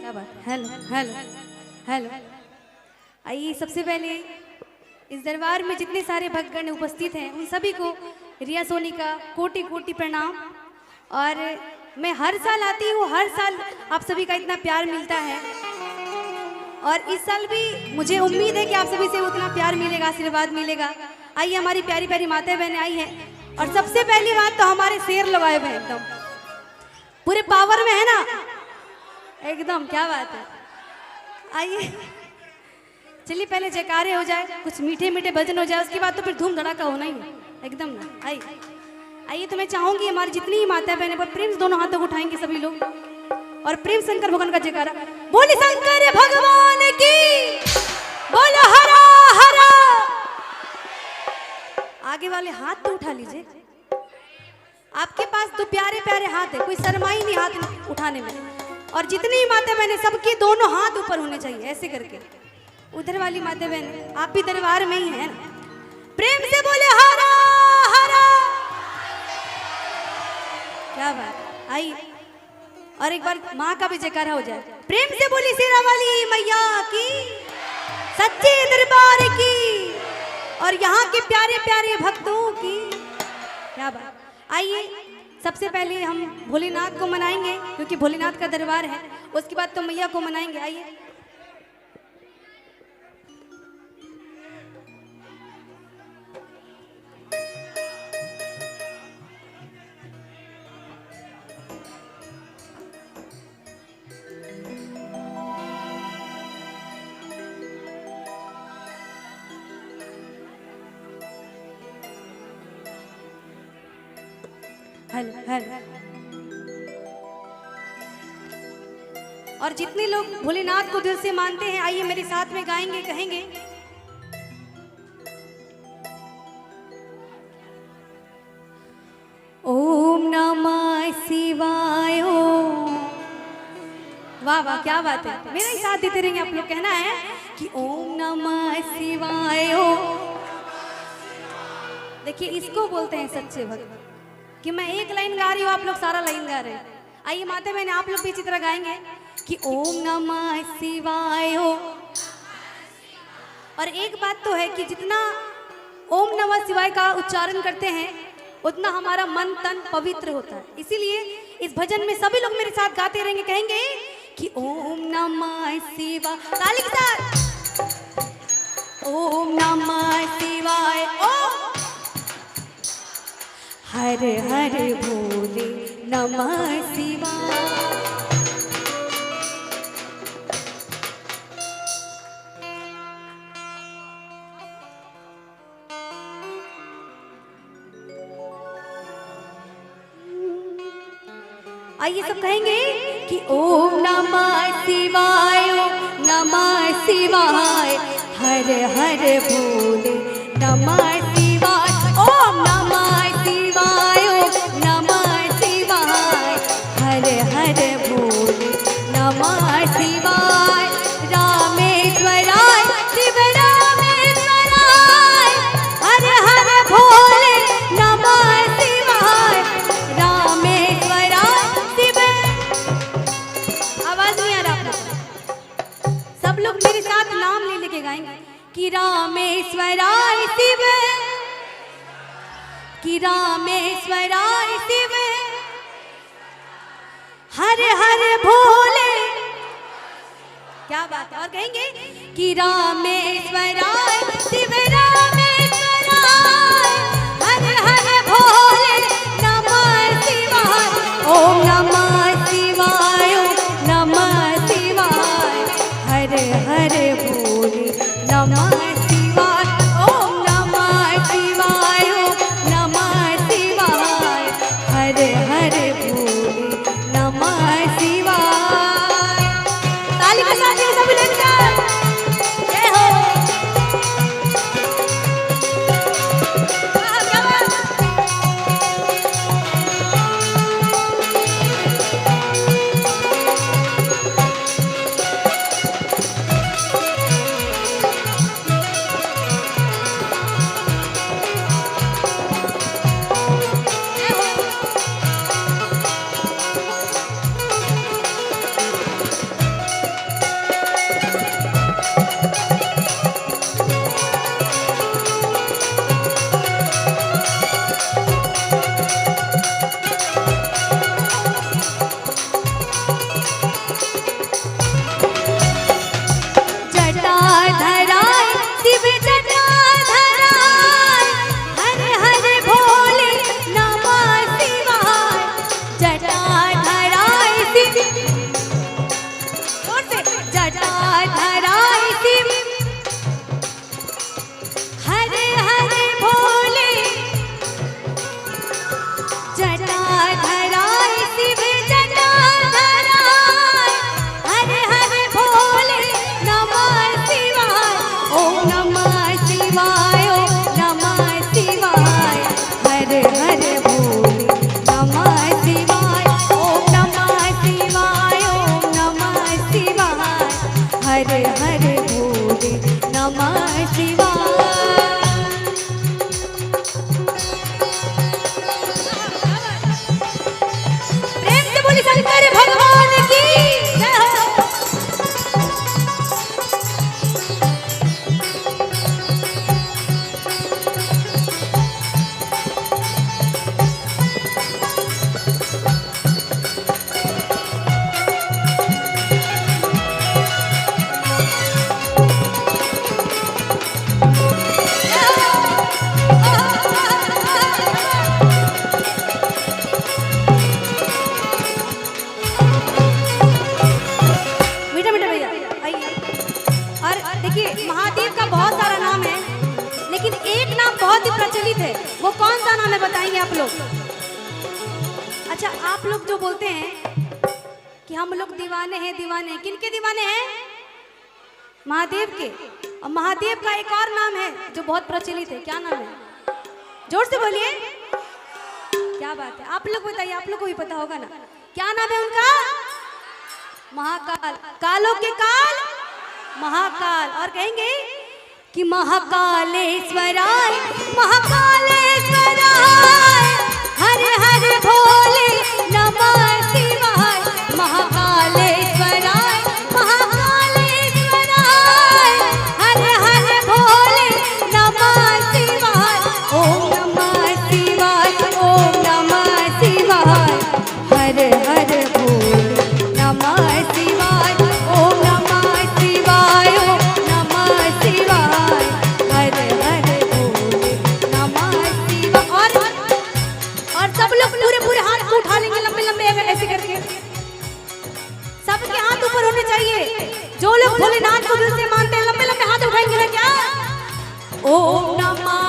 क्या बात है। Hello hello hello. आइए सबसे पहले इस दरबार में जितने सारे भक्तगण उपस्थित हैं उन सभी को रिया सोनी का कोटि कोटि प्रणाम। और मैं हर साल आती हूँ, हर साल आप सभी का इतना प्यार मिलता है और इस साल भी मुझे उम्मीद है कि आप सभी से उतना प्यार मिलेगा, आशीर्वाद मिलेगा। आइए हमारी प्यारी प्यारी माताएं बहनें आई हैं और सबसे पहली बात तो हमारे शेर लोग आए हुए हैं, एकदम पूरे पावर में है ना, एकदम क्या बात है। आइए चलिए पहले जयकारे हो जाए, कुछ मीठे मीठे भजन हो जाए, उसके बाद तो फिर धूम धड़ाका होना ही है एकदम ना। आइए आइए तो मैं चाहूंगी हमारी जितनी ही माता बहनें पर प्रेम से दोनों हाथों को उठाएंगे सभी लोग और प्रेम शंकर भगवान का जयकारा। बोले शंकर भगवान की, बोलो हरा हरा। आगे वाले हाथ तो उठा लीजिए, आपके पास तो प्यारे प्यारे हाथ है, कोई शर्माई नहीं हाथ उठाने में। और जितनी माता बहनें सबके दोनों हाथ ऊपर होने चाहिए ऐसे करके। उधर वाली माता बहन आप भी दरबार में ही है ना, प्रेम से बोले हरा हरा। क्या बात। आई और एक बार माँ का भी जयकारा हो जाए, प्रेम से बोली शेरा वाली मैया की, सच्चे दरबार की और यहाँ के प्यारे प्यारे भक्तों की। क्या बात। आइए सबसे पहले हम भोलेनाथ को मनाएंगे क्योंकि भोलेनाथ का दरबार है, उसके बाद तो मैया को मनाएंगे। आइए हेलो हेलो। और जितने लोग भोलेनाथ को दिल से मानते हैं आइए मेरे साथ में गाएंगे, कहेंगे ओम नमः शिवाय। वाह वाह क्या बात है, मेरा ही साथ देते रहेंगे आप लोग। कहना है कि ओम नमः शिवाय। देखिए इसको बोलते हैं सच्चे भक्त कि मैं एक लाइन गा रही हूँ, आप लोग सारा लाइन गा रहे हैं। आइए माता बहने आप लोग भी इसी तरह गाएंगे कि ओम नमः शिवाय। और एक बात तो है कि जितना ओम नमः शिवाय का उच्चारण करते हैं उतना हमारा मन तन पवित्र होता है। इसीलिए इस भजन में सभी लोग मेरे साथ गाते रहेंगे, कहेंगे कि ओम नमः शिवाय। ताली के साथ ओम नमः शिवाय। ओम हर हर भोले नमः शिवाय। आइए सब कहेंगे कि ओम नमः शिवाय, नमः शिवाय, हर हर भोले नमः शिवाय। ओम नमः शिवाय, नमः शिवाय, हर हर भोले नमः शिवाय। रामेश्वराय शिव रामेश्वराय, हर हर भोले नमः शिवाय। रामेश्वराय शिव। आवाज नहीं आ रहा, सब लोग मेरे साथ नाम ले लेके गाएंगे कि रामेश्वराय शिव, कि रामेश्वराय शिव, हर हर भोले। क्या बात है। और कहेंगे कि रामेश्वराय शिव रामेश्वराय, हर हर भोले नमः शिवाय। ओम नमः शिवाय, नमः शिवाय, हर हर भोले नमः शिवाय। ओम नमः शिवाय, नमः शिवाय, हर हर भोले नमः शिवाय। ताली के साथ ये सभी लोग जय हो। क्या बात। हर हर भोले नमः शिवाय। प्रेम से बोली शंकर भगवान की जय हो। महादेव का बहुत सारा नाम है, लेकिन एक नाम बहुत ही प्रचलित है। वो कौन सा नाम है बताएंगे आप लोग? अच्छा, आप लोग जो बोलते हैं कि हम लोग दीवाने हैं, दीवाने, किनके दीवाने हैं? महादेव के। और महादेव का एक और नाम है जो बहुत प्रचलित है, क्या नाम है? जोर से बोलिए। क्या बात है, आप लोग बताइए, आप लोग को भी पता होगा ना। क्या नाम है उनका? महाकाल। कालों के काल महाकाल। और कहेंगे कि महाकालेश्वराय महाकालेश्वराय हर हर भोले नमः शिवाय। महाकालेश्वराय महाकालेश्वराय हर हर भोले नमः शिवाय। ओम नमः शिवाय, ओम नमः शिवाय, हर हर भोले नमः शिवाय। ओम नमः शिवाय, ओम नमः शिवाय, हर हर भोले नमः शिवाय। और सब लोग पूरे पूरे हाथ को उठा लेंगे लंबे लंबे ऐसे करके। सबके हाथ ऊपर होने चाहिए। जो लोग भोलेनाथ को दिल से मानते हैं लंबे लंबे हाथ उठाएंगे ना क्या? ओम नमः